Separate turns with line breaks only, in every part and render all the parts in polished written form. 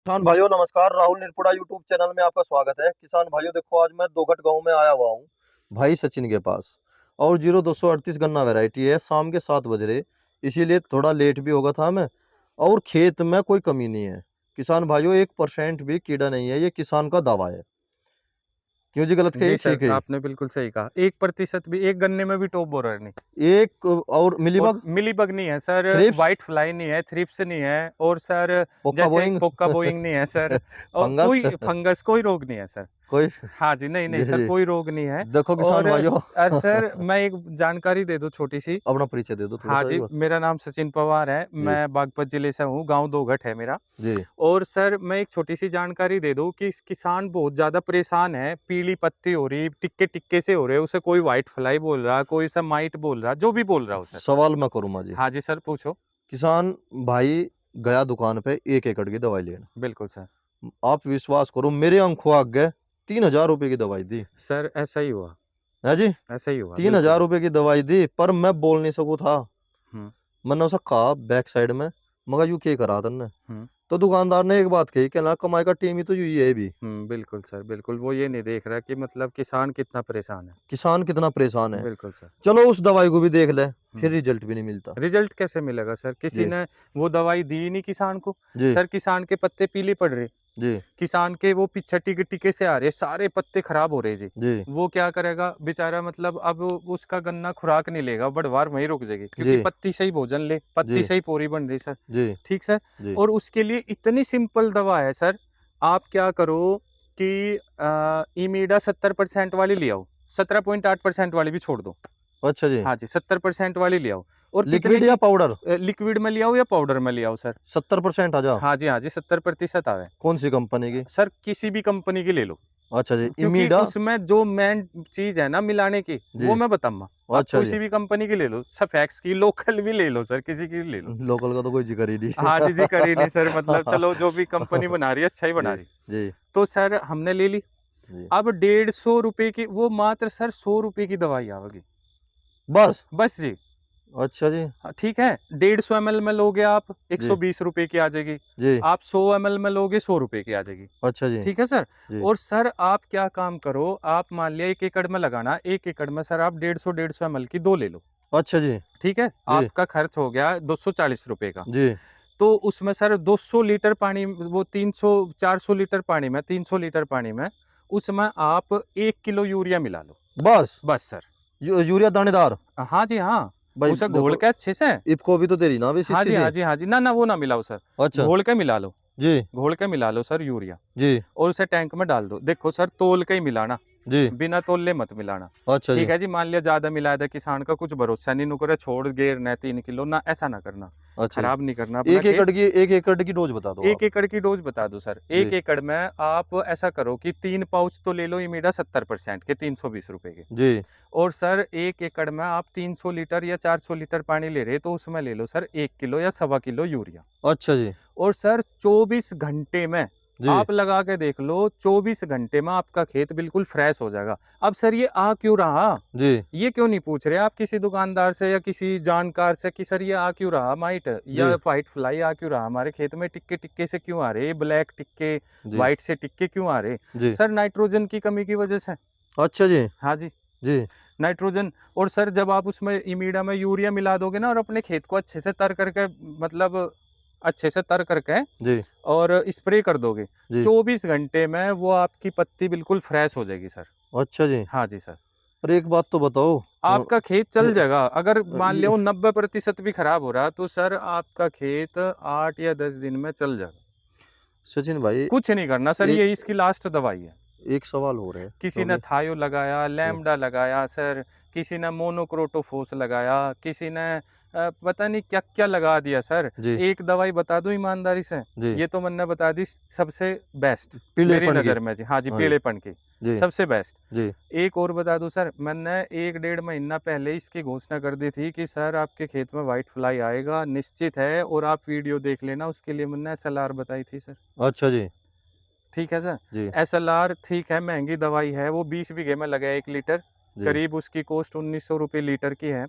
किसान भाइयों नमस्कार। राहुल निरपुड़ा यूट्यूब चैनल में आपका स्वागत है। किसान भाइयों देखो, आज मैं दोघट गांव में आया हुआ हूँ भाई सचिन के पास। और 0238 गन्ना वैरायटी है, शाम के 7 बज रहे, इसीलिए थोड़ा लेट भी होगा था मैं। और खेत में कोई कमी नहीं है किसान भाइयों, 1% भी कीड़ा नहीं है, ये किसान का दावा है। क्यों जी, गलत
जी
कही
सर,
ठीक है?
आपने बिल्कुल सही कहा। 1% भी एक गन्ने में भी टॉप बोरर नहीं।
एक और
और
मिलीबग,
मिलीबग नहीं है सर,
थ्रिप्स,
व्हाइट फ्लाई नहीं है, थ्रिप्स नहीं है, और सर
पोका
जैसे
बोइंग
पोका बोइंग नहीं है सर, और
फंगस
कोई फंगस, कोई रोग नहीं है सर।
कोई।
हाँ जी, नहीं नहीं
जी
सर,
जी,
कोई रोग नहीं है।
देखो किसान
और
भाइयों
सर मैं एक जानकारी दे दूं छोटी सी।
अपना परिचय दे दो थोड़ा
हाँ
सा एक
जी,
बार।
मेरा नाम सचिन पवार है,
जी
मैं बागपत जिले से हूँ, गांव दोघट है मेरा।
जी
और सर मैं एक छोटी सी जानकारी दे दूं कि इस किसान बहुत ज्यादा परेशान है, पीली पत्ती हो रही, टिक्के टिक्के से हो रहे, उसे कोई व्हाइट फ्लाई बोल रहा, कोई सा माइट बोल रहा, जो भी बोल रहा हो सर।
सवाल मैं करूंगा जी।
हाँ जी सर, पूछो।
किसान भाई गया दुकान पे 1 एकड़ की दवाई लेने।
बिल्कुल सर।
आप विश्वास करो, मेरे आंखों आगे 3,000 रुपए की दवाई दी
सर ऐसा ही हुआ।
है जी।
ऐसा ही हुआ,
तीन
बिल्कुल
हजार
सर।
रुपए की दवाई दी, पर मैं बोल नहीं सकू था।
हम्म।
मैंने उसे कहा बैक साइड में, मगर यू क्या करा तन्ने?
हम्म।
तो दुकानदार ने एक बात कही, कहना कमाई का टीम ही तो यही है भी।
बिल्कुल सर, बिल्कुल। वो ये नहीं देख रहा कि मतलब किसान कितना परेशान है।
किसान कितना परेशान है।
बिल्कुल सर।
चलो उस दवाई को भी देख ले, फिर
हम्म।
रिजल्ट भी नहीं मिलता।
रिजल्ट कैसे मिलेगा सर? किसी
जी
ने वो दवाई दी ही नहीं किसान को।
जी
सर किसान के पत्ते पीले पड़ रहे,
जी
किसान के वो पीछे टिके टिके से आ रहे, सारे पत्ते खराब हो रहे जी।
जी
वो क्या करेगा बेचारा? मतलब अब उसका गन्ना खुराक नहीं लेगा, बढ़वार वहीं रुक जाएगी, क्योंकि
जी
पत्ती से ही भोजन ले, पत्ती
जी
से ही पोरी बन रही सर।
जी
ठीक सर।
जी
और उसके लिए इतनी सिंपल दवा है सर। आप क्या करो कि इमीडा 70% वाली ले आओ, 17.8% वाली भी छोड़ दो।
अच्छा जी।
हाँ जी, 70% वाली ले आओ। और कितने
लिक्विड या
की?
पाउडर?
लिक्विड में ले आओ या पाउडर में ले आओ सर।
70% आ जा।
हाँ जी, हाँ जी, 70% आवे।
कौन सी कंपनी की?
सर किसी भी कंपनी की ले लो,
अच्छा जी,
क्योंकि
इमीडा।
उसमें जो मेन चीज है ना मिलाने की,
जी।
वो मैं बताऊंगा। आप
अच्छा जी।
किसी भी कंपनी की ले लो, सफेक्स की, लोकल भी ले लो सर, किसी की भी ले लो।
लोकल का तो कोई जिक्र ही नहीं।
हाँ जी जी, करी नहीं सर, मतलब चलो जो भी कंपनी बना रही है अच्छा ही बना
जी
रही।
जी
तो सर हमने ले ली।
जी।
अब 150 रुपए की, वो मात्र सर 100 रुपए की दवाई आवेगी।
बस।
बस जी।
अच्छा जी।
हाँ, ठीक है। 150 ml में लोगे आप, एक सौ
जी
बीस रुपए की आ जाएगी।
जी।
आप 100 ml में लोगे, 100 रुपए की आ जाएगी।
अच्छा जी।
ठीक है सर।
जी।
और सर आप क्या काम करो, आप मान लिया 1 एकड़ में लगाना, 1 एकड़ में सर आप 150 150 ml की दो ले लो।
अच्छा जी।
ठीक है,
जी
आपका खर्च हो गया 240 रुपए का।
जी।
तो उसमें सर 200 लीटर पानी, वो 300 400 लीटर पानी में, 300 लीटर पानी में, उसमें आप 1 किलो यूरिया मिला लो।
बस।
बस सर।
यूरिया दानेदार?
हाँ जी हाँ।
भाई
उसे घोल
देखो,
के अच्छे से।
इफको भी तो तेरी ना अभी
हाँ
शीशी
जी हाँ
सी।
जी हाँ जी, ना ना वो ना मिलाओ सर।
अच्छा।
घोल के मिला लो।
जी
घोल के मिला लो सर यूरिया।
जी
और उसे टैंक में डाल दो। देखो सर, तोल के ही मिलाना,
जी।
बिना तोले मत मिलाना।
अच्छा
ठीक
जी।
है जी, मान लिया ज्यादा मिलाया था, किसान का कुछ भरोसा नहीं, नुकरे छोड़ गेर न 3 किलो ना, ऐसा ना करना।
अच्छा जी।
खराब नहीं करना अपना
एक
खेत।
एकड़ की, 1 एकड़ की डोज बता दो आप।
1 एकड़ की डोज बता दो सर। एक
जी
एकड़ में आप ऐसा करो कि 3 पाउच तो ले लो इमीडा 70% के, 320 रुपए के।
जी।
और सर 1 एकड़ में आप 300 लीटर या 400 लीटर पानी ले रहे, तो उसमें ले लो सर 1 किलो या 1.25 किलो यूरिया।
अच्छा जी।
और सर 24 घंटे में
जी
आप लगा के देख लो, 24 घंटे में आपका खेत बिल्कुल फ्रेश हो जाएगा। अब सर ये आ क्यों रहा,
जी
ये क्यों नहीं पूछ रहे आप किसी दुकानदार से या किसी जानकार से कि सर ये आ क्यों रहा माइट या
जी
व्हाइट फ्लाई आ क्यों रहा हमारे खेत में, टिक्के टिक्के से क्यों आ रहे, ब्लैक टिक्के,
जी
व्हाइट से टिक्के क्यों आ रहे?
जी।
सर नाइट्रोजन की कमी की वजह से।
अच्छा जी।
हाँ जी,
जी
नाइट्रोजन। और सर जब आप उसमें इमीडा में यूरिया मिला दोगे ना, और अपने खेत को अच्छे से तर करके, मतलब अच्छे से तर करके
जी
और स्प्रे कर दोगे,
जी।
24 घंटे में वो आपकी पत्ती बिल्कुल फ्रेश हो जाएगी सर।
अच्छा जी।
हाँ जी सर।
पर एक बात तो बताओ,
आपका खेत चल
ये,
जाएगा। अगर मान
ये
लो 90% भी खराब हो रहा, तो सर आपका खेत 8 या 10 दिन में चल जाएगा।
सचिन भाई,
कुछ नहीं करना सर,
एक
ये इसकी लास्ट दवाई है।
एक सवाल हो रहा है
किसी ने
क्योंकि
थायो लगाया,
जी
लैम्डा लगाया सर, किसी ने मोनोक्रोटोफोस लगाया, किसी ने पता नहीं क्या क्या लगा दिया सर।
जी
एक दवाई बता दूं ईमानदारी से,
जी।
ये तो मैंने बता दी सबसे बेस्ट मेरी
पीलेपन की।
नज़र में जी। हाँ जी,
हाँ जी।
पीलेपन की
जी
सबसे बेस्ट।
जी।
एक और बता दूं सर, मैंने 1 डेढ़ महीना पहले इसकी घोषणा कर दी थी कि सर आपके खेत में व्हाइट फ्लाई आएगा निश्चित है, और आप वीडियो देख लेना, उसके लिए मैंने SLR बताई थी सर।
अच्छा जी।
ठीक है सर।
जी
SLR ठीक है, महंगी दवाई है, वो 20 बीघे में लगा 1 लीटर,
जी
करीब उसकी कॉस्ट 1900 रुपये लीटर की है।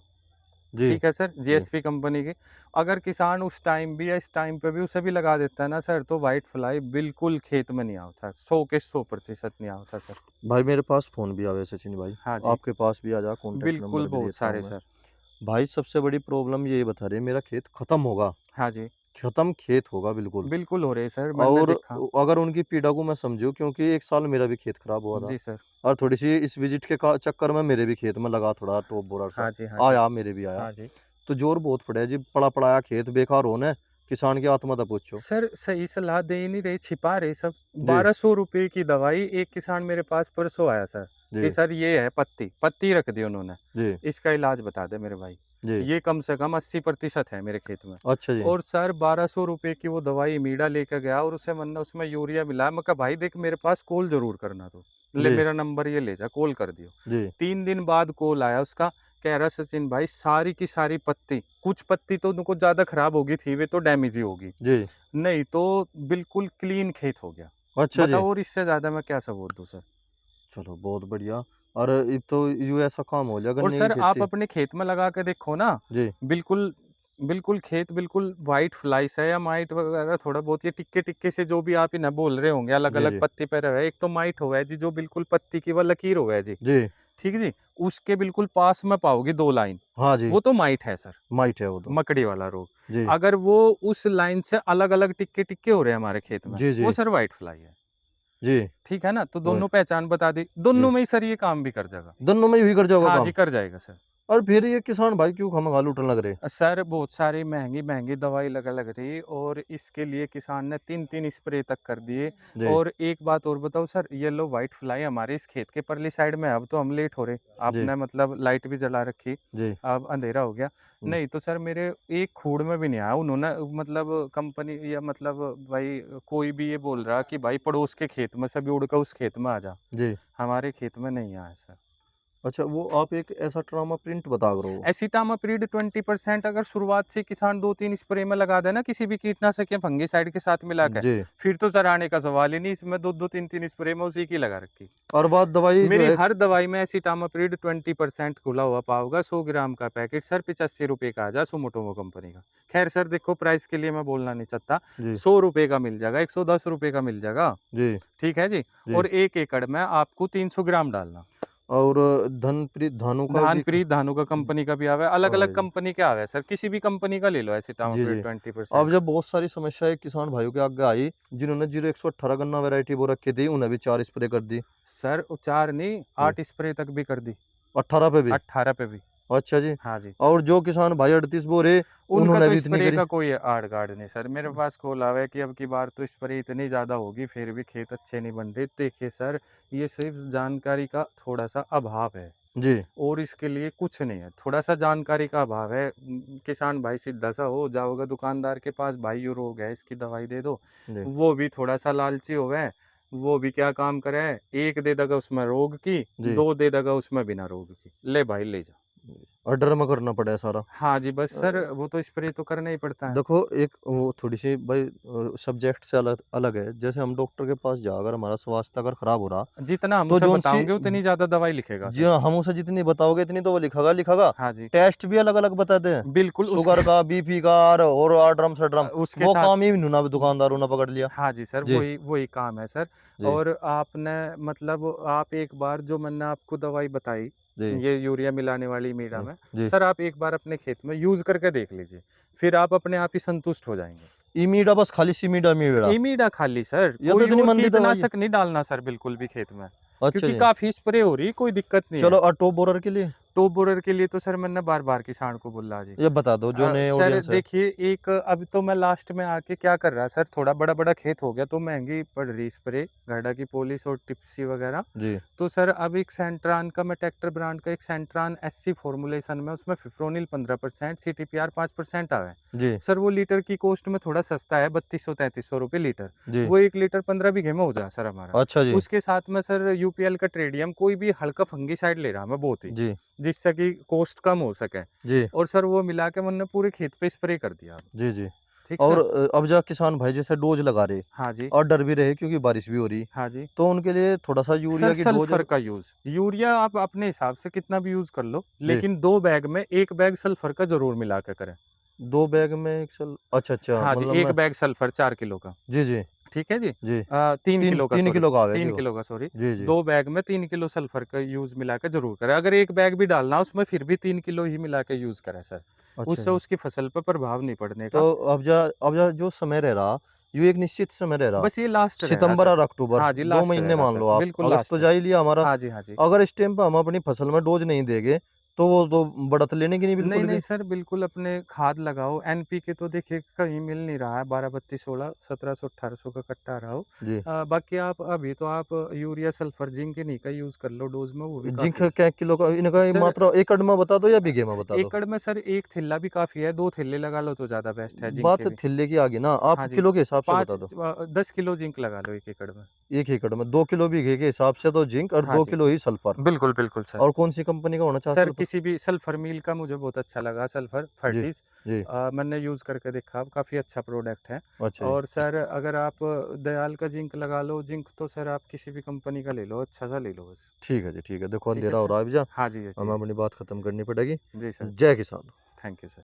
जी
ठीक है सर,
जी
जीएसपी कंपनी की। अगर किसान उस टाइम भी या इस टाइम पे भी उसे भी लगा देता है ना सर, तो व्हाइट फ्लाई बिल्कुल खेत में नहीं आता, 100 के 100% नहीं आता सर।
भाई मेरे पास फोन भी आवे सचिन भाई,
हाँ जी,
आपके पास भी आ जा, कॉन्टेक्ट
बिल्कुल
नंबर भी
बहुत
देता हूँ
सारे
मैं।
सर।
भाई सबसे बड़ी प्रॉब्लम ये बता रहे मेरा खेत खत्म होगा,
हाँ जी,
खत्म खेत होगा बिल्कुल।
बिल्कुल हो रहे सर, मैंने
और
देखा।
अगर उनकी पीड़ा को मैं समझूं, क्योंकि एक साल मेरा भी खेत खराब हुआ था,
जी सर।
और थोड़ी सी इस विजिट के चक्कर में मेरे भी खेत में लगा थोड़ा टॉप बोरर सा
हाँ जी, हाँ जी,
आया, मेरे भी आया।
हाँ जी।
तो जोर बहुत पड़ा है जी, पड़ा पड़ाया खेत बेकार होने, किसान की आत्महत्या पूछो।
सर सही सलाह दे ही नहीं रहे, छिपा रहे सब।
जी
1200 रुपए की दवाई, एक किसान मेरे पास परसों आया सर, कि
जी
सर ये है पत्ती, पत्ती रख दी उन्होंने,
जी
इसका इलाज बता दे मेरे भाई।
जी।
ये कम से कम 80% है मेरे खेत में।
अच्छा जी।
और सर 1200 रुपए की वो दवाई मीडा लेकर गया, और उसे मन्ना उसमें यूरिया मिला। मैं कहा भाई देख, मेरे पास कॉल जरूर करना, तो ले
जी
मेरा नंबर ये ले जा, कॉल कर दियो।
जी
3 दिन बाद कॉल आया उसका, कह रहा सचिन भाई सारी की सारी पत्ती, कुछ पत्ती तो उनको ज्यादा खराब होगी थी, वे तो डैमेज ही होगी,
जी।
नहीं तो बिल्कुल क्लीन खेत हो गया।
अच्छा जी।
बताओ, और इससे ज्यादा मैं क्या सबूत दूं सर।
चलो बहुत बढ़िया। और ये तो यू ऐसा काम हो जाएगा
और
गन्ने की
सर आप
खेती।
अपने खेत में लगा के देखो ना,
जी
बिल्कुल बिल्कुल खेत बिल्कुल वाइट फ्लाइस है या माइट वगैरह, थोड़ा बहुत ये टिक्के टिक्के से जो भी आप इन्हें बोल रहे होंगे, अलग
जी
अलग
जी
पत्ती पे रहे, एक तो माइट हुआ है जी, जो बिल्कुल पत्ती की वह लकीर हुआ है जी,
जी।
ठीक है जी। उसके बिल्कुल पास में पाओगे 2 लाइन,
हाँ जी।
वो तो माइट है सर,
माइट है वो तो।
मकड़ी वाला रोग।
जी
अगर वो उस लाइन से अलग अलग टिक्के टिक्के हो रहे हैं हमारे खेत में,
जी
वो
जी
सर वाइट फ्लाई है।
जी।
ठीक है ना, तो
वो
दोनों पहचान बता दी,
जी,
दोनों में ही सर ये काम भी कर जाएगा।
दोनों में यही कर जाओगा
हाँ जी,
काम।
कर जाएगा सर।
और फिर ये किसान भाई क्यों खामखा लूटने लग रहे।
सर बहुत सारी महंगी महंगी दवाई लग रही, और इसके लिए किसान ने 3 3 स्प्रे तक कर दिए।
जी
और एक बात और बताओ सर, ये लो व्हाइट फ्लाई हमारे इस खेत के परली साइड में है, अब तो हम लेट हो रहे,
जी
आपने मतलब लाइट भी जला रखी,
जी।
अब अंधेरा हो गया।
हम्म,
नहीं तो सर मेरे एक खूड़ में भी नहीं आया, उन्होंने मतलब कंपनी या मतलब भाई कोई भी ये बोल रहा कि भाई पड़ोस के खेत में से भी उड़ कर उस खेत में आ जा,
जी।
हमारे खेत में नहीं आया सर।
अच्छा, वो आप एक ऐसा ट्रामा प्रिंट बता करो।
एसिटामाप्रीड 20% अगर शुरुआत से किसान 2 3 स्प्रे में लगा देना किसी भी कीटनाशक या फंगिसाइड के साथ मिलाकर,
जी।
फिर तो चराने का सवाल ही नहीं, इसमें 2 2 3 3 स्प्रे में उसी की लगा रखी।
और बात दवाई जो
मेरी
है।
हर दवाई में एसिटामाप्रीड 20% खुला हुआ पाओगे, 100 ग्राम का पैकेट सर 85 रुपए का आ जा, सुमोटोमो कंपनी का। खैर सर देखो, प्राइस के लिए मैं बोलना नहीं चाहता,
जी
100 रुपए का मिल जाएगा, 110 रुपए का मिल जाएगा,
जी
ठीक है जी।
जी।
और 1 एकड़ में आपको 300 ग्राम डालना।
और धनप्रीत धानु का भी।
धानप्रीत धानु का कंपनी का भी आवा है, अलग अलग
भाई
कंपनी के आवा है सर, किसी भी कंपनी का ले लो
जी
एसिटामाप्रीड
जी। अब
20%।
जब बहुत सारी समस्याएं किसान भाइयों के आगे आई, जिन्होंने 0118 गन्ना वैरायटी वो रखी थी, उन्हें भी 4 स्प्रे कर दी।
सर 4 नहीं,
जी
8 स्प्रे तक भी कर दी,
18 पे भी।
18 पे भी।
अच्छा जी।
हाँ जी,
और जो किसान भाई 38 बोरे,
उनका
उन्होंने
तो
भी इतनी
स्प्रे
करी।
का कोई आड़ गाड़ नहीं सर, मेरे पास कॉल आवा है कि अब की बार तो स्प्रे इतनी ज़्यादा होगी, फिर भी खेत अच्छे नहीं बन रहे। देखिए सर, ये सिर्फ जानकारी का थोड़ा सा अभाव है,
जी
और इसके लिए कुछ नहीं है, थोड़ा सा जानकारी का अभाव है। किसान भाई सीधा सा हो जाओगे दुकानदार के पास, भाई ये रोग है इसकी दवाई दे दो,
जी
वो भी थोड़ा सा लालची होवे, वो भी क्या काम करे, एक दे देगा उसमें रोग की,
जी।
2 दे देगा उसमें बिना रोग की, ले भाई ले जा।
ऑर्डर में करना पड़ा है सारा।
हाँ जी, बस
अ,
सर वो तो स्प्रे तो करना ही पड़ता है।
देखो एक वो थोड़ी सी भाई सब्जेक्ट से अलग अलग है। जैसे हम डॉक्टर के पास जा, अगर हमारा स्वास्थ्य अगर खराब हो रहा,
जितना हम
तो
उसे
जोन सी।
बताओगे उतनी ज़्यादा दवाई लिखेगा
जी
सर।
हाँ, हम उसे जितनी बताओगे इतनी तो वो लिखेगा लिखेगा।
हाँ जी,
टेस्ट भी अलग अलग बताते हैं,
बिल्कुल उसके
शुगर का, बीपी का, और आड्रम सड्रम।
उसके
वो
साथ।
काम ही ना दुकानदारों ने पकड़ लिया।
हाँ जी सर,
जी
वही वही काम है सर।
जी
और आपने मतलब आप एक बार जो मैंने आपको दवाई बताई,
जी
ये यूरिया मिलाने वाली मीडा
जी
में,
जी।
सर आप एक बार अपने खेत में यूज़ करके देख लीजिए, फिर आप अपने आप ही संतुष्ट हो जाएँगे।
इमीडा बस खाली सीमीडा मीडा।
इमीडा खाली सर,
ये तो
कोई
इतनी
और
मंदी दवाई है।
कीटनाशक नहीं डालना सर बिल्कुल भी खेत में,
अच्छा
क्योंकि
जी।
काफ़ी स्प्रे हो रही, कोई दिक्कत नहीं
चलो,
है।
और टॉप बोरर के लिए
टॉप बोरर के लिए तो सर मैंने बार-बार किसान को बोला जी।
ये बता दो जो नए
सर
ऑडियंस है।
देखिए, एक अभी तो मैं लास्ट में आके क्या कर रहा है सर, थोड़ा बड़ा-बड़ा खेत हो गया तो महँगी पड़ रही स्प्रे, गार्डा की पॉलिश और टिप्सी वगैरह।
जी
तो सर अब एक सेंट्रान का, मैं ट्रैक्टर ब्रांड का एक सेंट्रान एससी फॉर्मुलेशन में, उसमें फिप्रोनिल 15%, सीटीपीआर 5% आवे।
जी
सर वो लीटर की कॉस्ट में थोड़ा सस्ता है, 3200-3300 रुपए लीटर।
जी।
वो 1 लीटर 15 बीघे में हो जाए सर हमारा।
अच्छा जी।
उसके साथ में सर यूपीएल का ट्रेडियम, कोई भी हल्का फंगिसाइड ले रहा मैं बहुत ही,
जी
जिससे कि कॉस्ट कम हो सके।
जी
और सर वो मिला के मैंने पूरे खेत पे स्प्रे कर दिया अब।
जी जी।
ठीक
और
सर।
अब जा किसान भाई जैसे डोज लगा रहे
हाँ जी,
और डर भी रहे क्योंकि बारिश भी हो रही,
हाँ जी।
तो उनके लिए थोड़ा सा
सर
यूरिया की डोज
सल्फर का यूज़, यूरिया आप अपने हिसाब से कितना भी यूज़ कर लो,
जी,
लेकिन 2 बैग में 1 बैग सल्फर का ज़रूर मिला के करें।
2 बैग में एक सल अच्छा, अच्छा
हाँ जी,
मतलब
1
मैं
बैग सल्फर 4 किलो का,
जी, जी,
ठीक है जी?
जी।
3
3
किलो का
3
सॉरी,
किलो का आ गया जी
3
वो।
किलो का सॉरी,
जी, जी।
2 बैग में 3 किलो सल्फर का यूज़ मिला के ज़रूर करें। अगर 1 बैग भी डालना है उसमें फिर भी 3 किलो ही मिला के यूज़ करें सर।
अच्छा
उससे
जी।
उसकी फसल पे प्रभाव नहीं पड़ने
तो
का।
अब जा जो समय रह रहा, यो एक निश्चित समय रह रहा,
बस ये लास्ट रहेगा
सितंबर
सर।
और अक्टूबर
हाँ जी,
2
लास्ट
महीने
रहेगा
मान
सर,
लो आप,
बिल्कुल
अगस्त तो
लास्ट है।
जा ही लिया हमारा।
हाँ जी, हाँ जी।
अगर इस टाइम पे हम अपनी फसल में डोज नहीं देंगे, तो वो तो बढ़त लेने की नहीं
नहीं,
बिल्कुल
नहीं
भी।
सर, बिल्कुल अपने खाद लगाओ, एनपीके तो देखिए कहीं मिल नहीं रहा है, 12, 32, 16, 1700-1800 का कट्टा रहा हो।
जी।
बाकी आप अभी तो आप यूरिया, सल्फर, जिंक इन्हीं का यूज़ कर लो डोज़ में, वो भी
जिंक
काफ़ी है।
क्या किलो का इनका ये
सर
मात्रा एकड़ में बता दो या बीघे में बता दो?
एकड़ में सर 1 थिल्ला भी काफ़ी है, 2 थिल्ले लगा लो तो ज़्यादा बेस्ट है जिंक के
बात
भी।
थिल्ले की आ गई ना, आप
हाँ जी,
किलो के हिसाब से बता दो।
10 किलो जिंक लगा लो 1 एकड़ में।
1 एकड़ में 2 किलो बीघे के हिसाब से तो जिंक और
हाँ
2
जी,
किलो ही सल्फर।
बिल्कुल, बिल्कुल सर।
और कौन सी कंपनी का होना चाहिए
सर
सल्फर?
किसी भी सल्फर मिल का मुझे बहुत अच्छा लगा सल्फर
जी,
फर्टिस।
जी।
मैंने यूज़ करके देखा, काफ़ी अच्छा प्रोडक्ट है।
अच्छा जी।
और सर अगर आप दयाल का जिंक लगा लो, जिंक तो सर आप किसी भी कंपनी का ले लो, अच्छा सा ले लो बस।
ठीक है जी, ठीक है। देखो
ठीक है
अंधेरा हो
सर?
रहा है अब जा,
हाँ जी,
हमें
जी।
अपनी बात खत्म करनी पड़ेगी।
जी सर,
जय किसान।
Thank you sir.